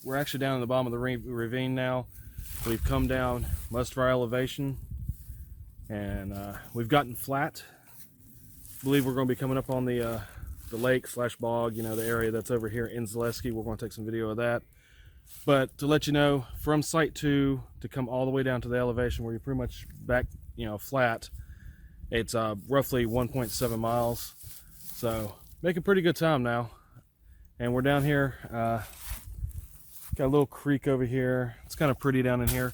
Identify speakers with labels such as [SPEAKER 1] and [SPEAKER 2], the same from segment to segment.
[SPEAKER 1] we're actually down in the bottom of the ravine now. We've come down most of our elevation, and we've gotten flat. I believe we're going to be coming up on the lake slash bog, you know, the area that's over here in Zaleski. We're going to take some video of that. But to let you know, from site 2 to come all the way down to the elevation where you're pretty much back, you know, flat, it's roughly 1.7 miles. So making pretty good time now. And we're down here, got a little creek over here. It's kind of pretty down in here.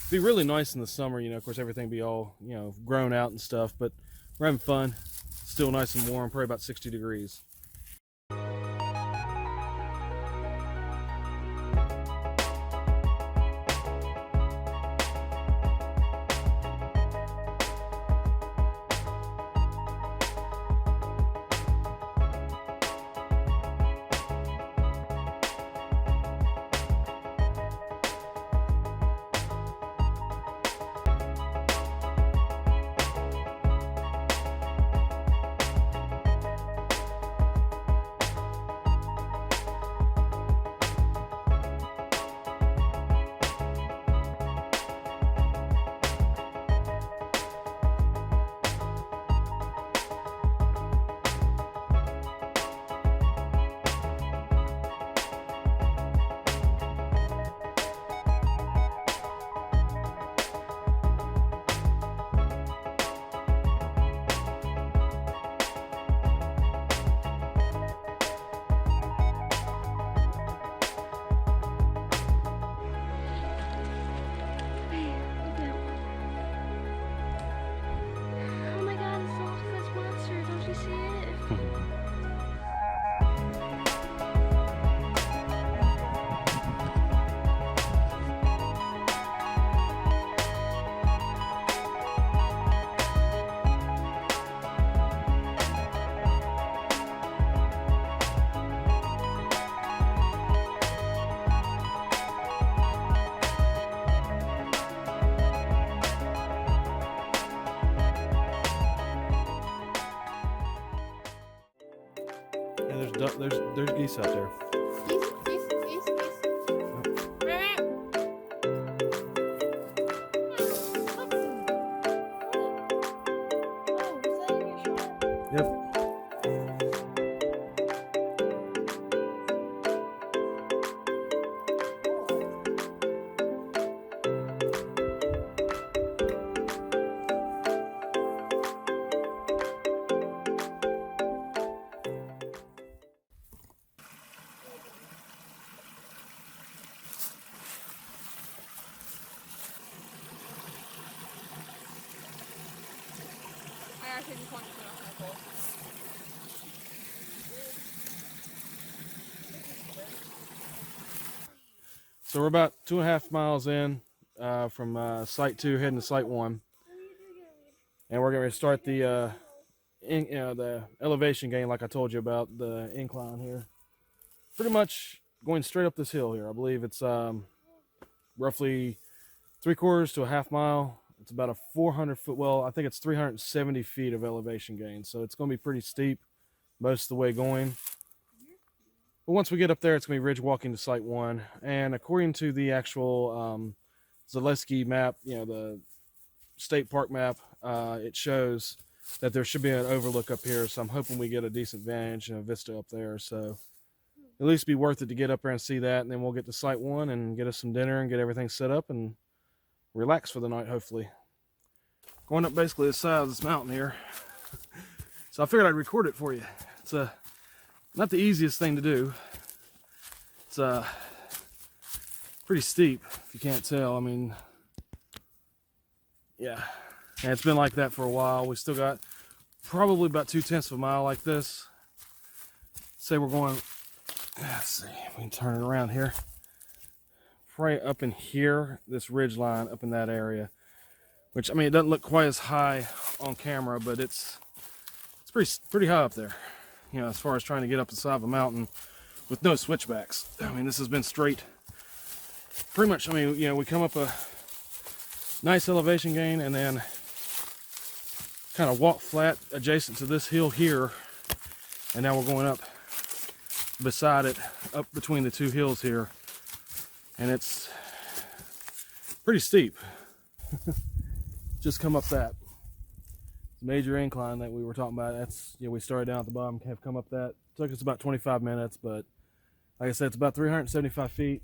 [SPEAKER 1] It'd be really nice in the summer, you know, of course everything be all, you know, grown out and stuff, but we're having fun. Still nice and warm, probably about 60 degrees. There's geese out there.
[SPEAKER 2] Geese.
[SPEAKER 1] Yep. So we're about 2.5 miles in from site 2 heading to site 1, and we're going to start the the elevation gain like I told you about, the incline here. Pretty much going straight up this hill here. I believe it's roughly 3/4 to a half mile. It's about a 400 foot, well, I think it's 370 feet of elevation gain. So it's going to be pretty steep most of the way going. But once we get up there, it's going to be ridge walking to site 1. And according to the actual Zaleski map, you know, the state park map, it shows that there should be an overlook up here. So I'm hoping we get a decent vantage and a vista up there. So at least be worth it to get up there and see that. And then we'll get to site 1 and get us some dinner and get everything set up and relax for the night, hopefully. Going up basically the side of this mountain here. So I figured I'd record it for you. It's not the easiest thing to do. It's pretty steep, if you can't tell. I mean, yeah. And it's been like that for a while. We still got probably about 2/10 of a mile like this. Say we're going, let's see, we can turn it around here. Right up in here, this ridge line up in that area, which, I mean, it doesn't look quite as high on camera, but it's pretty high up there, you know, as far as trying to get up the side of a mountain with no switchbacks. I mean, this has been straight pretty much. I mean, you know, we come up a nice elevation gain and then kind of walk flat adjacent to this hill here, and now we're going up beside it, up between the two hills here. and it's pretty steep. Just come up that major incline that we were talking about. That's, you know, we started down at the bottom, have come up that. Took us about 25 minutes, but like I said, it's about 375 feet,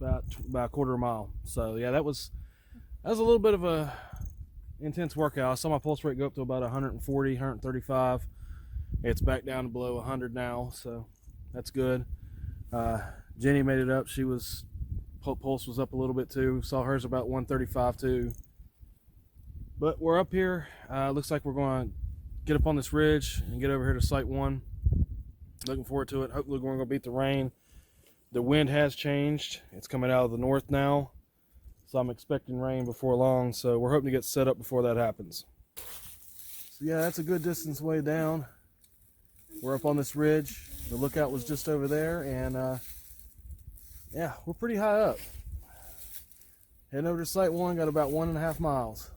[SPEAKER 1] about a quarter of a mile. So yeah, that was a little bit of a intense workout. I saw my pulse rate go up to about 140, 135. It's back down to below 100 now, so that's good. Jenny made it up. She was, pulse was up a little bit too. Saw hers about 135 too. But we're up here. Looks like we're going to get up on this ridge and get over here to Site 1. Looking forward to it. Hopefully we're going to beat the rain. The wind has changed. It's coming out of the north now, so I'm expecting rain before long. So we're hoping to get set up before that happens. So yeah, that's a good distance way down. We're up on this ridge. The lookout was just over there, and yeah, we're pretty high up. Heading over to Site 1, got about 1.5 miles.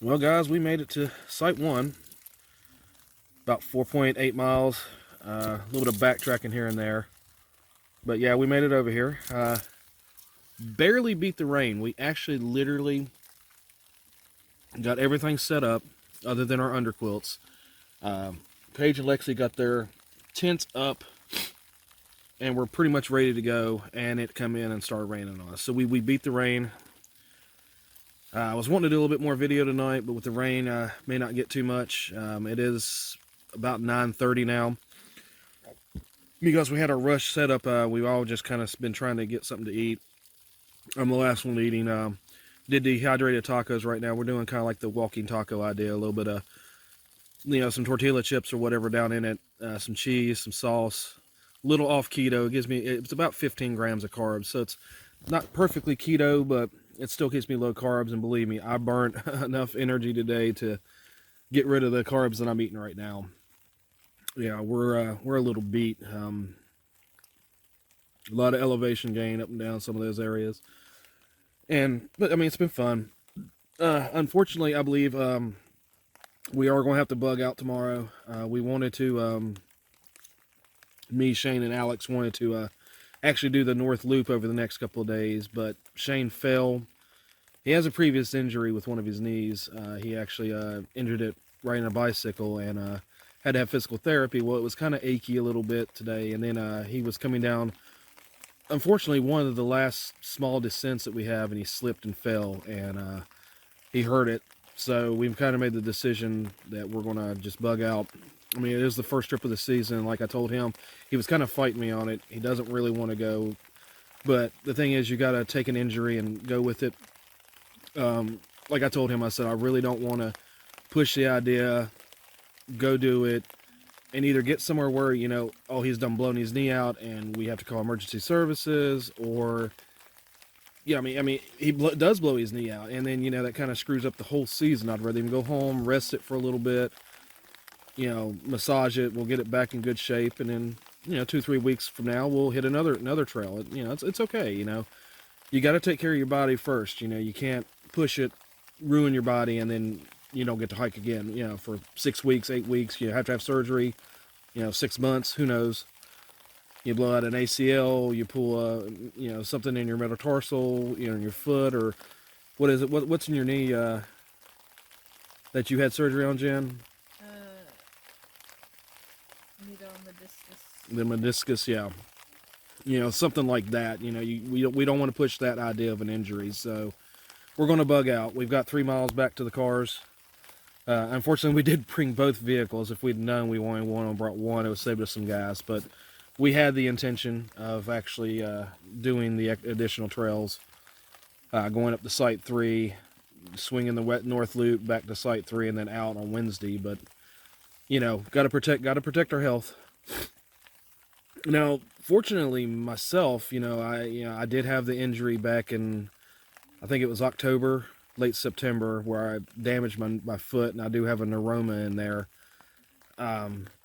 [SPEAKER 1] Well guys, we made it to Site 1, about 4.8 miles, a little bit of backtracking here and there. But yeah, we made it over here. Barely beat the rain. We actually literally got everything set up other than our underquilts. Paige and Lexi got their tents up and we're pretty much ready to go, and it come in and started raining on us. So we beat the rain. I was wanting to do a little bit more video tonight, but with the rain, may not get too much. It is about 9:30 now. Because we had our rush set up, we've all just kind of been trying to get something to eat. I'm the last one eating. Did dehydrated tacos right now. We're doing kind of like the walking taco idea. A little bit of, you know, some tortilla chips or whatever down in it. Some cheese, some sauce. A little off keto. It gives me, it's about 15 grams of carbs. So it's not perfectly keto, but it still keeps me low carbs. And believe me, I burnt enough energy today to get rid of the carbs that I'm eating right now. Yeah, we're a little beat. A lot of elevation gain up and down some of those areas. But I mean, it's been fun. Unfortunately, I believe we are going to have to bug out tomorrow. We wanted to, me, Shane, and Alex wanted to actually do the North Loop over the next couple of days, but Shane fell. He has a previous injury with one of his knees. He actually injured it riding a bicycle and had to have physical therapy. Well, it was kind of achy a little bit today, and then he was coming down, unfortunately, one of the last small descents that we have, and he slipped and fell, and he hurt it. So we've kind of made the decision that we're going to just bug out. I mean, it is the first trip of the season. Like I told him, he was kind of fighting me on it. He doesn't really want to go. But the thing is, you got to take an injury and go with it. Like I told him, I said, I really don't want to push the idea, go do it, and either get somewhere where, you know, oh, he's done blown his knee out and we have to call emergency services, or, yeah, I mean, he does blow his knee out, and then, you know, that kind of screws up the whole season. I'd rather him go home, rest it for a little bit, you know, massage it, we'll get it back in good shape, and then, you know, 2-3 weeks from now, we'll hit another trail. You know, it's okay, you know. You got to take care of your body first, you know. You can't push it, ruin your body, and then you don't get to hike again, you know, for 6 weeks, 8 weeks. You have to have surgery, you know, 6 months, who knows. You blow out an ACL, you pull you know, something in your metatarsal, you know, in your foot, or what is it? What's in your knee that you had surgery on, Jen? The meniscus, yeah. You know, something like that. You know, we don't want to push that idea of an injury, so we're going to bug out. We've got 3 miles back to the cars. Unfortunately, we did bring both vehicles. If we'd known we only brought one, it would save us some gas. But we had the intention of actually doing the additional trails. going up to Site 3, swinging the wet north loop back to Site 3, and then out on Wednesday. But you know, gotta protect our health. Now, fortunately, myself, I did have the injury back in, I think it was October, late September, where I damaged my foot, and I do have a neuroma in there.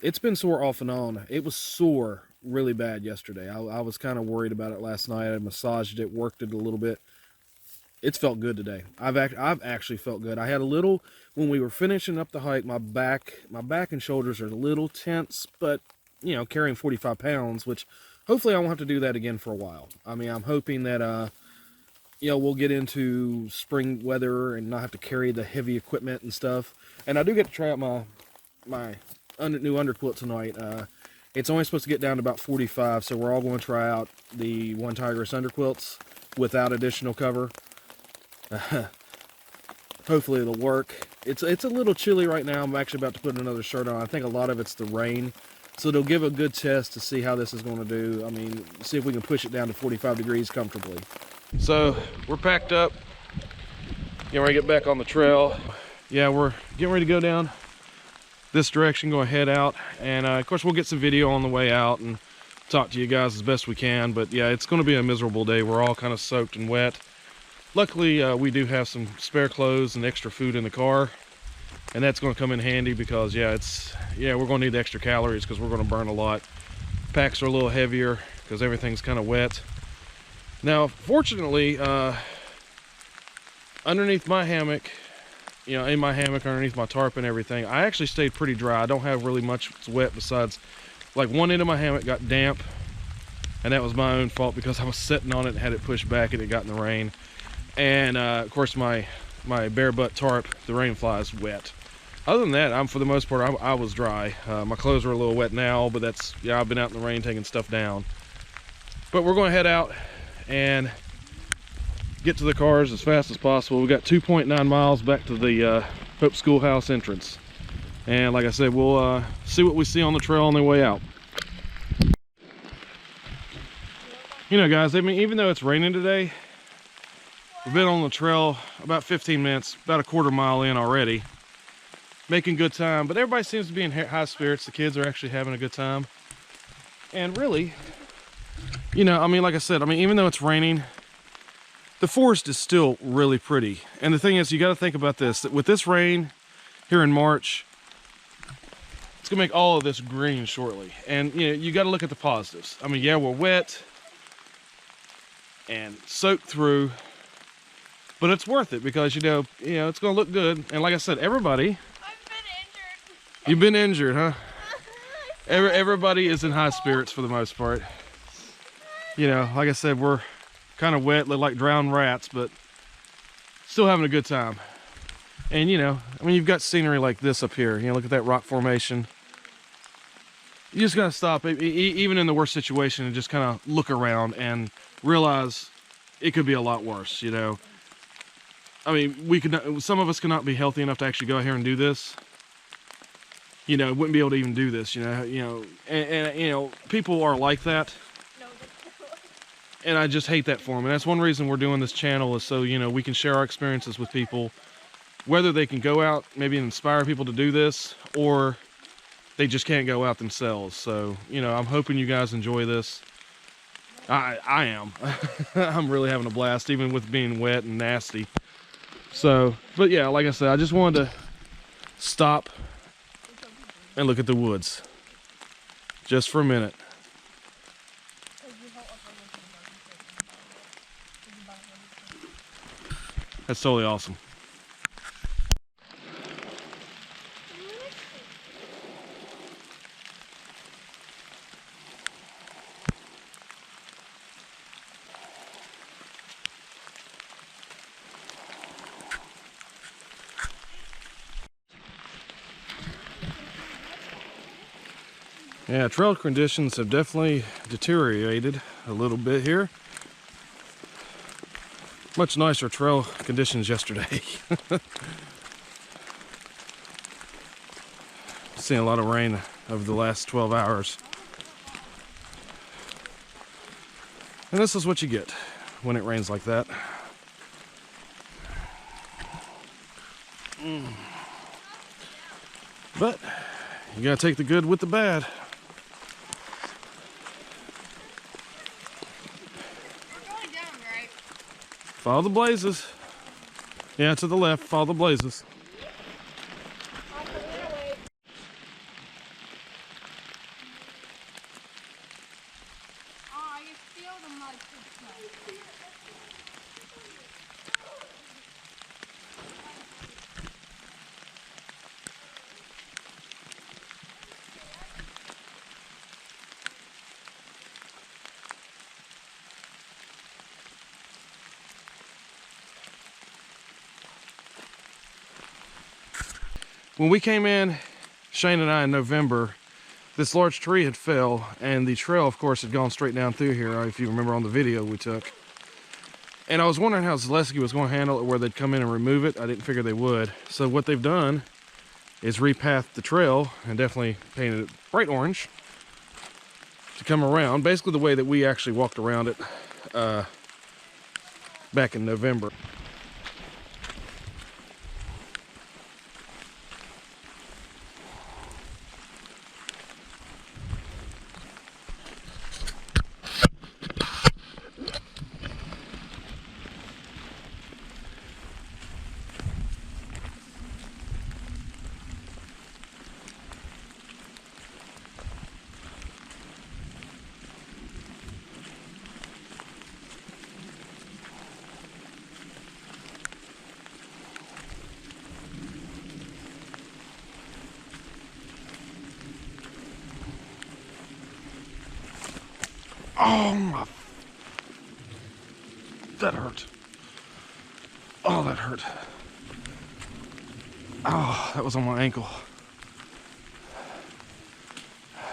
[SPEAKER 1] It's been sore off and on. It was sore really bad yesterday. I was kind of worried about it last night. I massaged it, worked it a little bit. It's felt good today. I've actually felt good. I had a little, when we were finishing up the hike, my back and shoulders are a little tense, but you know, carrying 45 pounds, which hopefully I won't have to do that again for a while. I mean, I'm hoping that we'll get into spring weather and not have to carry the heavy equipment and stuff. And I do get to try out my new underquilt tonight. It's only supposed to get down to about 45, so we're all going to try out the One Tigress underquilts without additional cover. Hopefully it'll work. It's a little chilly right now. I'm actually about to put another shirt on. I think a lot of it's the rain, so it'll give a good test to see how this is going to do. I mean, see if we can push it down to 45 degrees comfortably. So we're packed up, getting ready to get back on the trail. Yeah, we're getting ready to go down this direction, go head out, and of course we'll get some video on the way out and talk to you guys as best we can. But yeah, it's going to be a miserable day. We're all kind of soaked and wet. Luckily, we do have some spare clothes and extra food in the car, and that's going to come in handy because we're going to need the extra calories because we're going to burn a lot. Packs are a little heavier because everything's kind of wet. Now, fortunately, underneath my hammock, in my hammock, underneath my tarp and everything, I actually stayed pretty dry. I don't have really much that's wet besides, like, one end of my hammock got damp, and that was my own fault because I was sitting on it and had it pushed back and it got in the rain. And of course my bare butt tarp, the rain flies wet. Other than that, for the most part, I was dry. My clothes are a little wet now, but I've been out in the rain taking stuff down. But we're going to head out and get to the cars as fast as possible. We got 2.9 miles back to the Hope Schoolhouse entrance. And like I said, we'll see what we see on the trail on the way out. You know, guys, I mean, even though it's raining today, we've been on the trail about 15 minutes, about a quarter mile in already, making good time. But everybody seems to be in high spirits. The kids are actually having a good time. And really, I mean, like I said, even though it's raining, the forest is still really pretty. And the thing is, you got to think about this, that with this rain here in March, it's gonna make all of this green shortly. And you got to look at the positives. I mean, yeah, we're wet and soaked through, but it's worth it because it's gonna look good. And like I said, everybody,
[SPEAKER 2] I've been injured.
[SPEAKER 1] You've been injured, huh? Everybody is in high spirits for the most part. Like I said, we're kind of wet, look like drowned rats, but still having a good time. And you've got scenery like this up here. Look at that rock formation. You just gotta stop, even in the worst situation, and just kind of look around and realize it could be a lot worse. I mean, some of us could not be healthy enough to actually go out here and do this. Wouldn't be able to even do this. And people are like that. And I just hate that for them. And that's one reason we're doing this channel, is so, we can share our experiences with people, whether they can go out, maybe inspire people to do this, or they just can't go out themselves. So, I'm hoping you guys enjoy this. I am. I'm really having a blast, even with being wet and nasty. So, but yeah, like I said, I just wanted to stop and look at the woods just for a minute. That's totally awesome. Yeah, trail conditions have definitely deteriorated a little bit here. Much nicer trail conditions yesterday. Seen a lot of rain over the last 12 hours. And this is what you get when it rains like that. But you gotta take the good with the bad.
[SPEAKER 2] We're going down, right?
[SPEAKER 1] Follow the blazes. Yeah, to the left, follow the blazes.
[SPEAKER 2] Oh, you feel the mud.
[SPEAKER 1] When we came in, Shane and I, in November, this large tree had fell, and the trail, of course, had gone straight down through here, if you remember on the video we took. And I was wondering how Zaleski was going to handle it, where they'd come in and remove it. I didn't figure they would. So what they've done is repathed the trail and definitely painted it bright orange to come around, basically the way that we actually walked around it back in November. Oh my, that hurt. Oh, that hurt. Oh, that was on my ankle.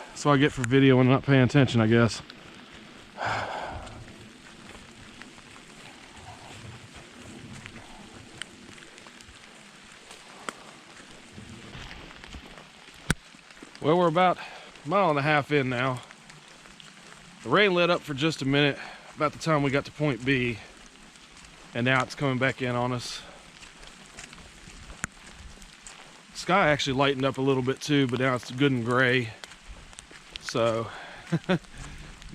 [SPEAKER 1] That's what I get for video and not paying attention, I guess. Well, we're about a mile and a half in now. The rain let up for just a minute about the time we got to point B, and now it's coming back in on us. Sky actually lightened up a little bit too, but now it's good and gray. So,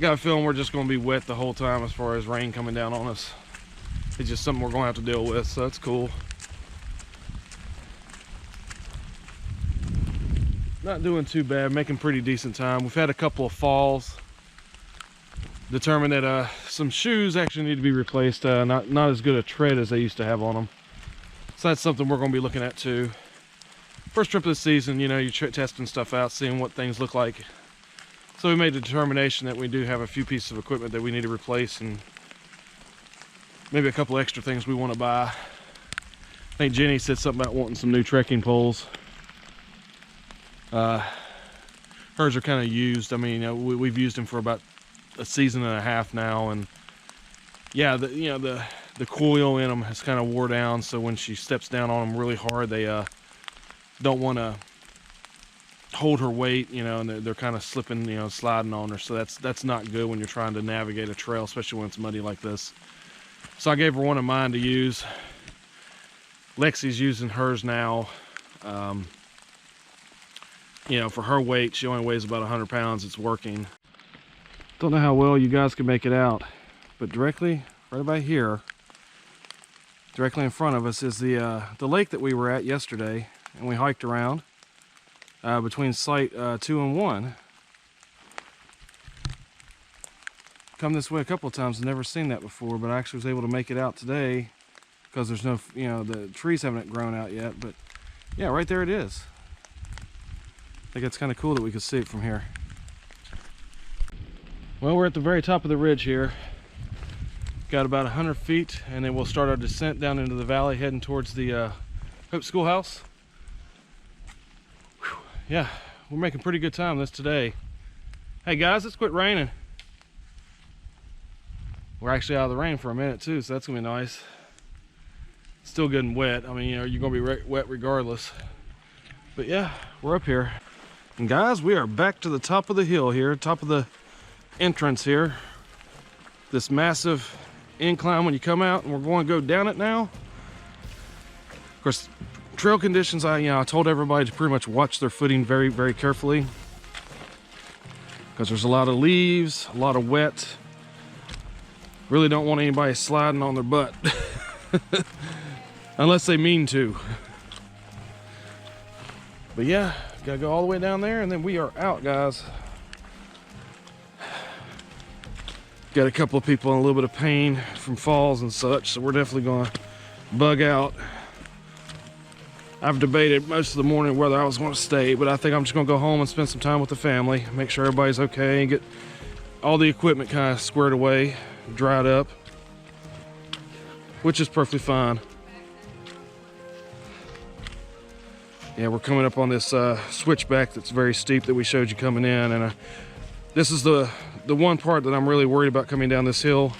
[SPEAKER 1] got a feeling we're just going to be wet the whole time as far as rain coming down on us. It's just something we're going to have to deal with, so that's cool. Not doing too bad, making pretty decent time. We've had a couple of falls. Determined that some shoes actually need to be replaced. Not as good a tread as they used to have on them. So that's something we're going to be looking at too. First trip of the season, you know, you're testing stuff out, seeing what things look like. So we made the determination that we do have a few pieces of equipment that we need to replace, and maybe a couple extra things we want to buy. I think Jenny said something about wanting some new trekking poles. Hers are kind of used. I mean, we've used them for about a season and a half now, and yeah, the coil in them has kind of wore down, so when she steps down on them really hard, they don't want to hold her weight, you know, and they're kind of slipping, you know, sliding on her. So that's not good when you're trying to navigate a trail, especially when it's muddy like this. So I gave her one of mine to use. Lexi's using hers now. You know, for her weight, she only weighs about 100 pounds. It's working. Don't know how well you guys can make it out, but directly right about here, directly in front of us, is the lake that we were at yesterday, and we hiked around between site 2 and 1. Come this way a couple of times, I've never seen that before, but I actually was able to make it out today because there's no, you know, the trees haven't grown out yet. But yeah, right there it is. I think it's kind of cool that we could see it from here. Well, we're at the very top of the ridge here. Got about 100 feet, and then we'll start our descent down into the valley, heading towards the Hope Schoolhouse. Whew. Yeah, we're making pretty good time this today. Hey guys, it's quit raining. We're actually out of the rain for a minute too, so that's gonna be nice. Still getting wet. I mean, you know, you're gonna be wet regardless. But yeah, we're up here. And guys, we are back to the top of the hill here, top of the entrance here. This massive incline when you come out, and we're going to go down it now. Of course, trail conditions, I told everybody to pretty much watch their footing very, very carefully, because there's a lot of leaves, a lot of wet. Really don't want anybody sliding on their butt unless they mean to. But yeah, gotta go all the way down there and then we are out, guys. Got a couple of people in a little bit of pain from falls and such, so we're definitely gonna bug out. I've debated most of the morning whether I was going to stay, but I think I'm just going to go home and spend some time with the family, make sure everybody's okay, and get all the equipment kind of squared away, dried up, which is perfectly fine. Yeah, we're coming up on this switchback that's very steep that we showed you coming in, and this is the one part that I'm really worried about coming down this hill,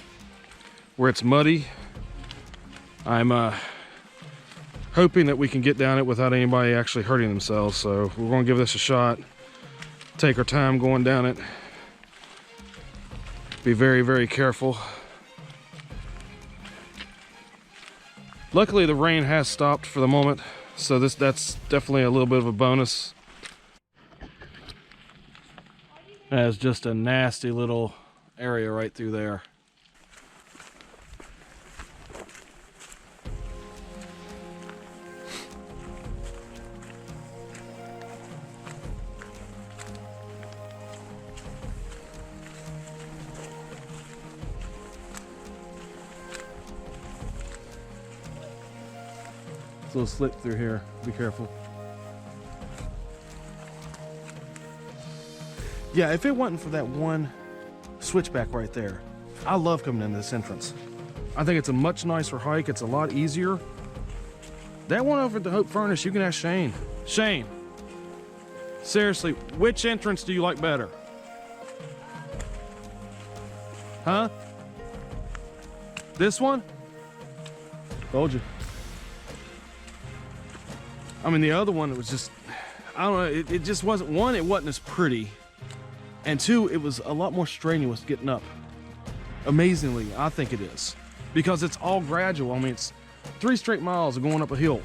[SPEAKER 1] where it's muddy. I'm hoping that we can get down it without anybody actually hurting themselves, so we're going to give this a shot, take our time going down it, be very, very careful. Luckily the rain has stopped for the moment, so that's definitely a little bit of a bonus. That's just a nasty little area right through there. It's a little slip through here. Be careful. Yeah, if it wasn't for that one switchback right there, I love coming into this entrance. I think it's a much nicer hike. It's a lot easier. That one over at the Hope Furnace, you can ask Shane. Shane, seriously, which entrance do you like better? Huh? This one? Told you. I mean, the other one, it was just, I don't know, it just wasn't, one, it wasn't as pretty, and two, it was a lot more strenuous getting up. Amazingly, I think it is, because it's all gradual. I mean, it's 3 straight miles of going up a hill.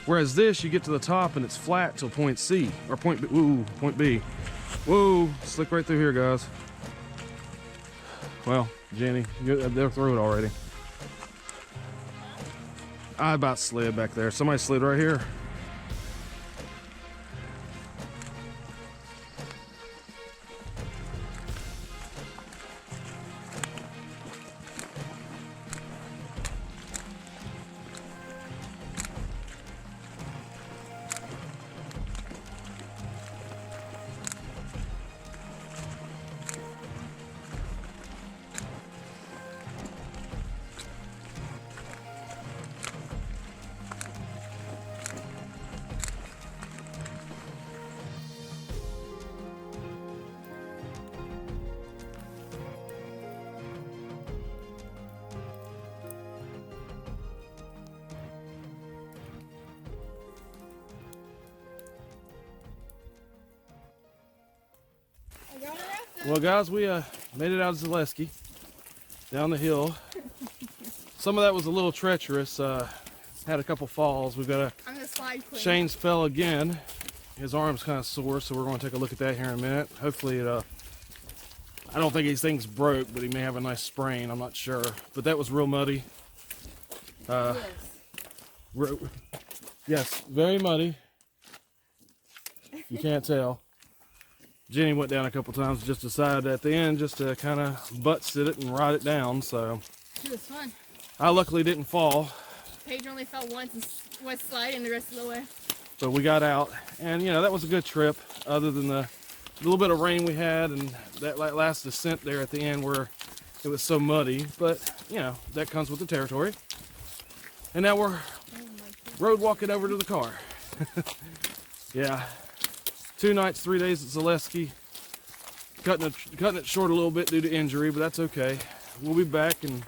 [SPEAKER 1] Whereas this, you get to the top and it's flat till point C, or point B. Ooh, point B. Whoa, slick right through here, guys. Well, Jenny, they're through it already. I about slid back there. Somebody slid right here. Well, guys, we made it out of Zaleski, down the hill. Some of that was a little treacherous. Had a couple falls. We've got
[SPEAKER 2] I'm gonna slide quick.
[SPEAKER 1] Shane's fell again. His arm's kind of sore, so we're going to take a look at that here in a minute. Hopefully it, I don't think his thing's broke, but he may have a nice sprain. I'm not sure. But that was real muddy. Yes, very muddy. You can't tell. Jenny went down a couple times, just decided at the end just to kind of butt sit it and ride it down, so.
[SPEAKER 2] It was fun.
[SPEAKER 1] I luckily didn't fall.
[SPEAKER 2] Paige only fell once and was sliding the rest of the way.
[SPEAKER 1] But we got out, and you know, that was a good trip, other than the little bit of rain we had and that last descent there at the end where it was so muddy. But, you know, that comes with the territory. And now we're road walking over to the car. Yeah. 2 nights, 3 days at Zaleski. Cutting it short a little bit due to injury, but that's okay. We'll be back and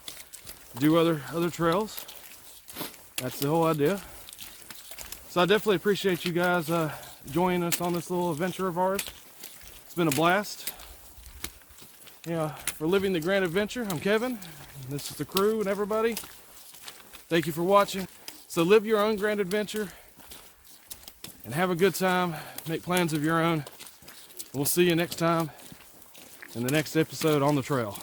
[SPEAKER 1] do other trails. That's the whole idea. So I definitely appreciate you guys joining us on this little adventure of ours. It's been a blast. Yeah, for living the grand adventure, I'm Kevin. This is the crew and everybody. Thank you for watching. So live your own grand adventure and have a good time. Make plans of your own. We'll see you next time in the next episode on the trail.